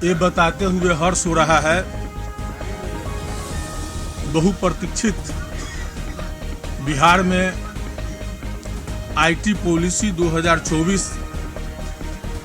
ये बताते हुए हर्ष हो रहा है, बहुप्रतीक्षित बिहार में आईटी पॉलिसी 2024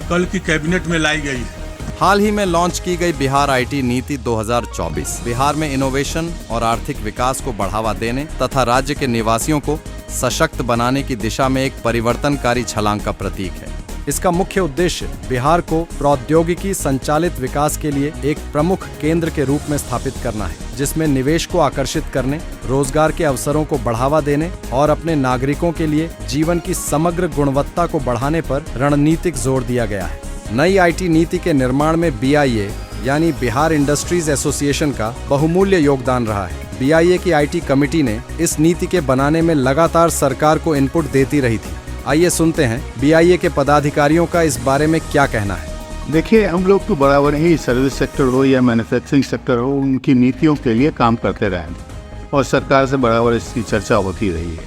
कल की कैबिनेट में लाई गई है। हाल ही में लॉन्च की गई बिहार आईटी नीति 2024 बिहार में इनोवेशन और आर्थिक विकास को बढ़ावा देने तथा राज्य के निवासियों को सशक्त बनाने की दिशा में एक परिवर्तनकारी छलांग का प्रतीक है। इसका मुख्य उद्देश्य बिहार को प्रौद्योगिकी संचालित विकास के लिए एक प्रमुख केंद्र के रूप में स्थापित करना है, जिसमें निवेश को आकर्षित करने, रोजगार के अवसरों को बढ़ावा देने और अपने नागरिकों के लिए जीवन की समग्र गुणवत्ता को बढ़ाने पर रणनीतिक जोर दिया गया है। नई आईटी नीति के निर्माण में BIA यानी बिहार इंडस्ट्रीज एसोसिएशन का बहुमूल्य योगदान रहा है। BIA की आईटी कमेटी ने इस नीति के बनाने में लगातार सरकार को इनपुट देती रही थी। आइए सुनते हैं BIA के पदाधिकारियों का इस बारे में क्या कहना है। देखिए, हम लोग तो बराबर ही सर्विस सेक्टर हो या मैन्युफैक्चरिंग सेक्टर हो, उनकी नीतियों के लिए काम करते रहे और सरकार से बराबर इसकी चर्चा होती रही है।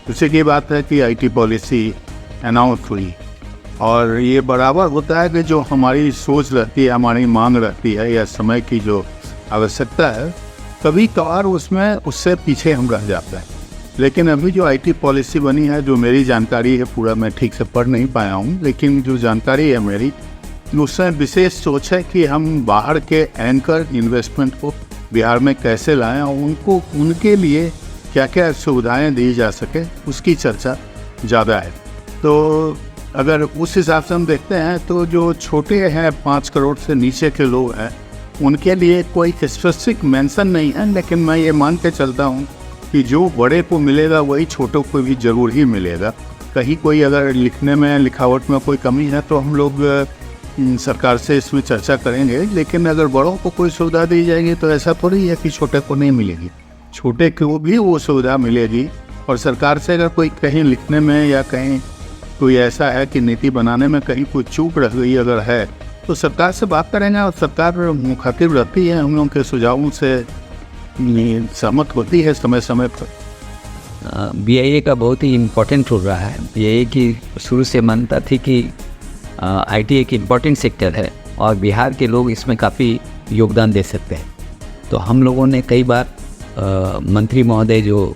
दूसरी की बात है कि आईटी पॉलिसी अनाउंस हुई और ये बराबर होता है कि जो हमारी सोच रहती है, हमारी मांग रहती है या समय की जो आवश्यकता है, कभी कभार उसमें उससे पीछे हम रह जाते हैं। लेकिन अभी जो आईटी पॉलिसी बनी है, जो मेरी जानकारी है, पूरा मैं ठीक से पढ़ नहीं पाया हूँ, लेकिन जो जानकारी है मेरी, उसमें विशेष सोच है कि हम बाहर के एंकर इन्वेस्टमेंट को बिहार में कैसे लाएं और उनको उनके लिए क्या क्या सुविधाएं दी जा सके, उसकी चर्चा ज़्यादा है। तो अगर उस हिसाब से हम देखते हैं तो जो छोटे हैं 5 करोड़ से नीचे के लोग हैं, उनके लिए कोई स्पेसिफिक मेंशन नहीं है, लेकिन मैं ये मान के चलता हूँ कि जो बड़े को मिलेगा वही छोटों को भी ज़रूर ही मिलेगा। कहीं कोई अगर लिखने में, लिखावट में कोई कमी है तो हम लोग सरकार से इसमें चर्चा करेंगे, लेकिन अगर बड़ों को कोई सुविधा दी जाएगी तो ऐसा थोड़ी है कि छोटे को नहीं मिलेगी। छोटे को भी वो सुविधा मिलेगी और सरकार से अगर कोई कहीं लिखने में या कहीं कोई ऐसा है कि नीति बनाने में कहीं कोई चूक रह गई अगर है, तो सरकार से बात करेंगे और सरकार मुखातिब रहती है, हम लोगों के सुझावों से सहमत होती है समय समय पर। BIA का बहुत ही इम्पोर्टेंट रोल रहा है। BIA की शुरू से मानता थी कि आईटी एक इम्पॉर्टेंट सेक्टर है और बिहार के लोग इसमें काफ़ी योगदान दे सकते हैं। तो हम लोगों ने कई बार मंत्री महोदय जो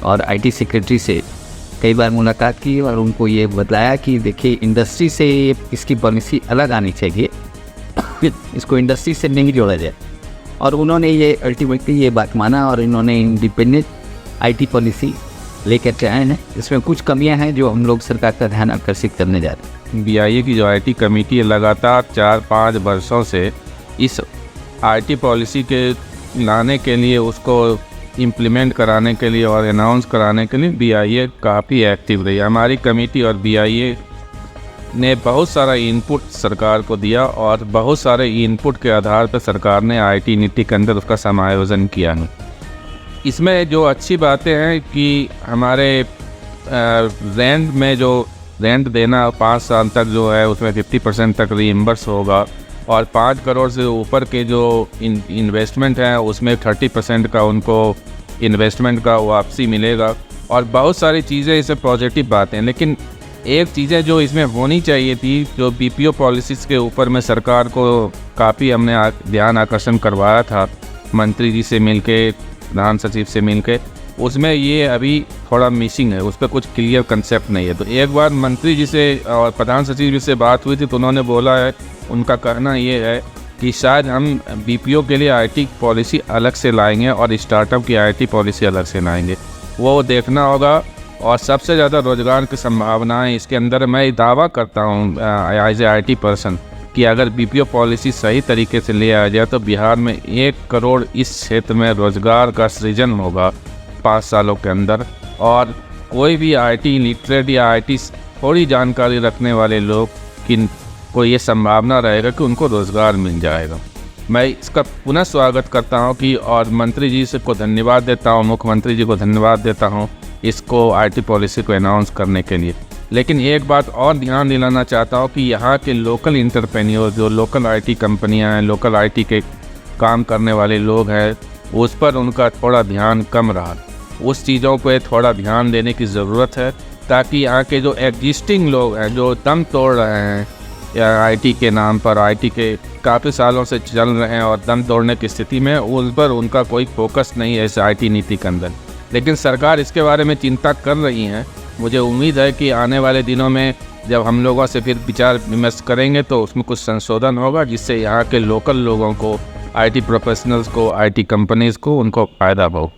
और आईटी सेक्रेटरी से कई बार मुलाकात की और उनको ये बताया कि देखिए, इंडस्ट्री से इसकी पॉलिसी अलग आनी चाहिए, इसको इंडस्ट्री से नहीं जोड़ा जाए। और उन्होंने ये अल्टीमेटली ये बात माना और इन्होंने इंडिपेंडेंट आईटी पॉलिसी लेकर आए हैं। इसमें कुछ कमियां हैं जो हम लोग सरकार का ध्यान आकर्षित करने जा रहे हैं। BIA की जो आईटी कमेटी है, लगातार 4-5 वर्षों से इस आईटी पॉलिसी के लाने के लिए, उसको इम्प्लीमेंट कराने के लिए और अनाउंस कराने के लिए BIA काफ़ी एक्टिव रही। हमारी कमेटी और BIA ने बहुत सारा इनपुट सरकार को दिया और बहुत सारे इनपुट के आधार पर सरकार ने आईटी नीति के अंदर उसका समायोजन किया है। इसमें जो अच्छी बातें हैं कि हमारे रेंट में जो रेंट देना 5 साल तक जो है उसमें 50% तक रीइम्बर्स होगा और 5 करोड़ से ऊपर के जो इन्वेस्टमेंट हैं उसमें 30% का उनको इन्वेस्टमेंट का वापसी मिलेगा और बहुत सारी चीज़ें इससे पॉजिटिव बातें हैं। लेकिन एक चीज़ें जो इसमें होनी चाहिए थी, जो BPO पॉलिसीज़ के ऊपर में सरकार को काफ़ी हमने ध्यान आकर्षण करवाया था मंत्री जी से मिलके, प्रधान सचिव से मिलके, उसमें ये अभी थोड़ा मिसिंग है, उस पर कुछ क्लियर कंसेप्ट नहीं है। तो एक बार मंत्री जी से और प्रधान सचिव जी से बात हुई थी तो उन्होंने बोला है, उनका कहना ये है कि शायद हम BPO के लिए आईटी पॉलिसी अलग से लाएंगे और स्टार्टअप की आईटी पॉलिसी अलग से लाएंगे। वो देखना होगा। और सबसे ज़्यादा रोज़गार की संभावनाएं इसके अंदर, मैं दावा करता हूँ एज ए आईटी पर्सन कि अगर BPO पॉलिसी सही तरीके से ले आ जाए तो बिहार में 1 करोड़ इस क्षेत्र में रोज़गार का सृजन होगा 5 सालों के अंदर। और कोई भी आईटी लिटरेट या आईटी थोड़ी जानकारी रखने वाले लोग को ये संभावना रहेगा कि उनको रोज़गार मिल जाएगा। मैं इसका पुनः स्वागत करता हूं कि और मंत्री जी से को धन्यवाद देता हूं, मुख्यमंत्री जी को धन्यवाद देता हूं इसको आईटी पॉलिसी को अनाउंस करने के लिए। लेकिन एक बात और ध्यान दिलाना चाहता हूं कि यहाँ के लोकल इंटरप्रेन्योर, जो लोकल आईटी कंपनियां हैं, लोकल आईटी के काम करने वाले लोग हैं, उस पर उनका थोड़ा ध्यान कम रहा। उस चीज़ों पर थोड़ा ध्यान देने की ज़रूरत है ताकि यहाँ के जो एग्जिस्टिंग लोग हैं, जो दम तोड़ रहे हैं या आईटी के नाम पर, आईटी के काफ़ी सालों से चल रहे हैं और दम तोड़ने की स्थिति में, उस पर उनका कोई फोकस नहीं है इस आईटी नीति के अंदर। लेकिन सरकार इसके बारे में चिंता कर रही है। मुझे उम्मीद है कि आने वाले दिनों में जब हम लोगों से फिर विचार विमर्श करेंगे तो उसमें कुछ संशोधन होगा, जिससे यहाँ के लोकल लोगों को, आईटी प्रोफेशनल्स को, आईटी कंपनीज़ को, उनको फ़ायदा हो।